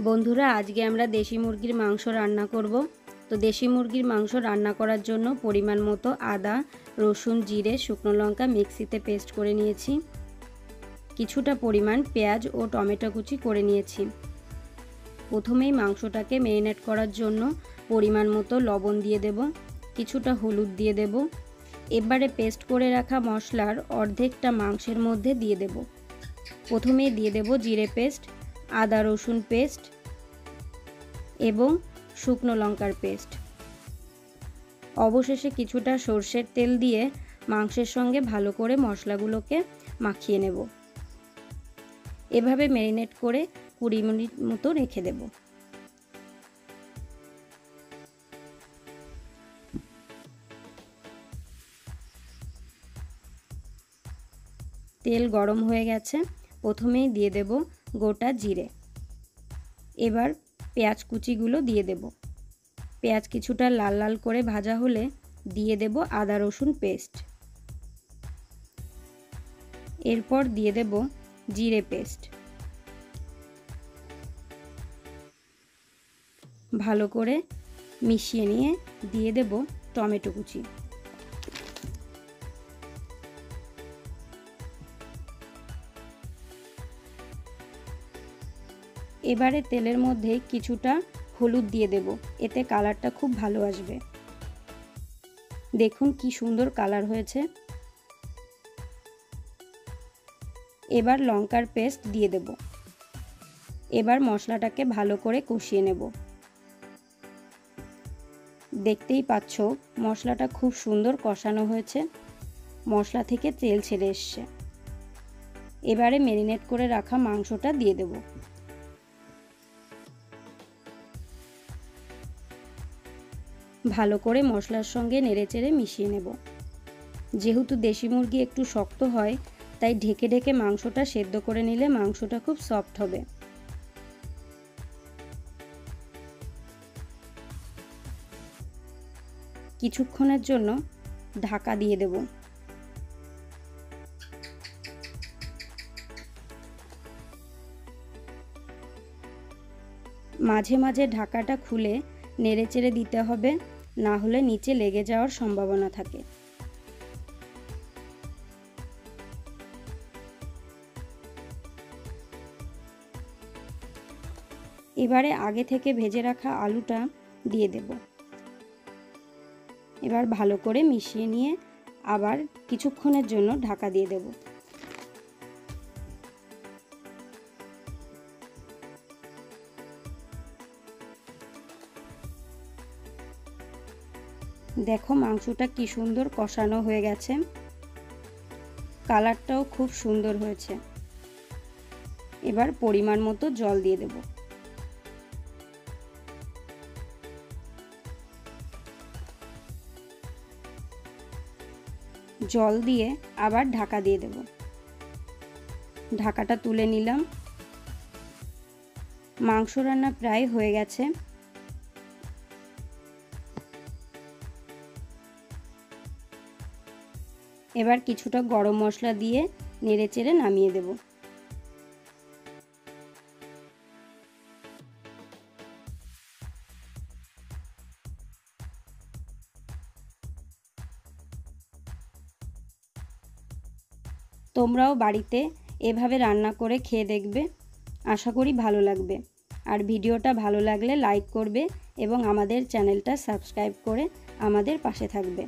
বন্ধুরা, আজকে আমরা দেশি মুরগির মাংস রান্না করব। তো দেশি মুরগির মাংস রান্না করার জন্য পরিমাণ মতো আদা, রসুন, জিরে, শুকনো লঙ্কা মিক্সিতে পেস্ট করে নিয়েছি। কিছুটা পরিমাণ পেঁয়াজ ও টমেটো কুচি করে নিয়েছি। প্রথমেই মাংসটাকে ম্যারিনেট করার জন্য পরিমাণ মতো লবণ দিয়ে দেব, কিছুটা হলুদ দিয়ে দেব। এবারে পেস্ট করে রাখা মশলার অর্ধেকটা মাংসের মধ্যে দিয়ে দেব। প্রথমেই দিয়ে দেব জিরে পেস্ট, আদা রসুন পেস্ট এবং শুকনো লঙ্কার পেস্ট। অবশেষে কিছুটা সরষের তেল দিয়ে মাংসের সঙ্গে ভালো করে মশলাগুলোকে মাখিয়ে নেব। এভাবে ম্যারিনেট করে 20 মিনিট মতো রেখে দেব। তেল গরম হয়ে গেছে, প্রথমেই দিয়ে দেব গোটা জিরে। এবার পেঁয়াজ কুচিগুলো দিয়ে দেব। পেঁয়াজ কিছুটা লাল লাল করে ভাজা হলে দিয়ে দেব আদা রসুন পেস্ট। এরপর দিয়ে দেব জিরে পেস্ট। ভালো করে মিশিয়ে নিয়ে দিয়ে দেব টমেটো কুচি। এবারে তেলের মধ্যে কিছুটা হলুদ দিয়ে দেব, এতে কালারটা খুব ভালো আসবে। দেখুন কি সুন্দর কালার হয়েছে। এবার লঙ্কার পেস্ট দিয়ে দেব। এবার মশলাটাকে ভালো করে কষিয়ে নেব। দেখতেই পাচ্ছ মশলাটা খুব সুন্দর কষানো হয়েছে, মশলা থেকে তেল ছেড়ে এসছে। এবারে ম্যারিনেট করে রাখা মাংসটা দিয়ে দেব। ভালো করে মশলার সঙ্গে নেড়েচেড়ে মিশিয়ে নেব। যেহেতু দেশি মুরগি একটু শক্ত হয়, তাই ঢেকে ঢেকে মাংসটা সেদ্ধ করে নিলে মাংসটা খুব সফট হবে। কিছুক্ষণের জন্য ঢাকা দিয়ে দেব। মাঝে মাঝে ঢাকাটা খুলে নেড়েচেড়ে দিতে হবে, না হলে নিচে লেগে যাওয়ার সম্ভাবনা থাকে। এবারে আগে থেকে ভেজে রাখা আলুটা দিয়ে দেব। এবার ভালো করে মিশিয়ে নিয়ে আবার কিছুক্ষণের জন্য ঢাকা দিয়ে দেব। দেখো মাংসটা কি সুন্দর কষানো হয়ে গেছে, কালারটাও খুব সুন্দর হয়েছে। এবার পরিমাণ মতো জল দিয়ে দেব। জল দিয়ে আবার ঢাকা দিয়ে দেব। ঢাকাটা তুলে নিলাম। মাংস রান্না প্রায় হয়ে গেছে। এবার কিছুটা গরম মশলা দিয়ে নেড়েচেড়ে নামিয়ে দেব। তোমরাও বাড়িতে এভাবে রান্না করে খেয়ে দেখবে, আশা করি ভালো লাগবে। আর ভিডিওটা ভালো লাগলে লাইক করবে এবং আমাদের চ্যানেলটা সাবস্ক্রাইব করে আমাদের পাশে থাকবে।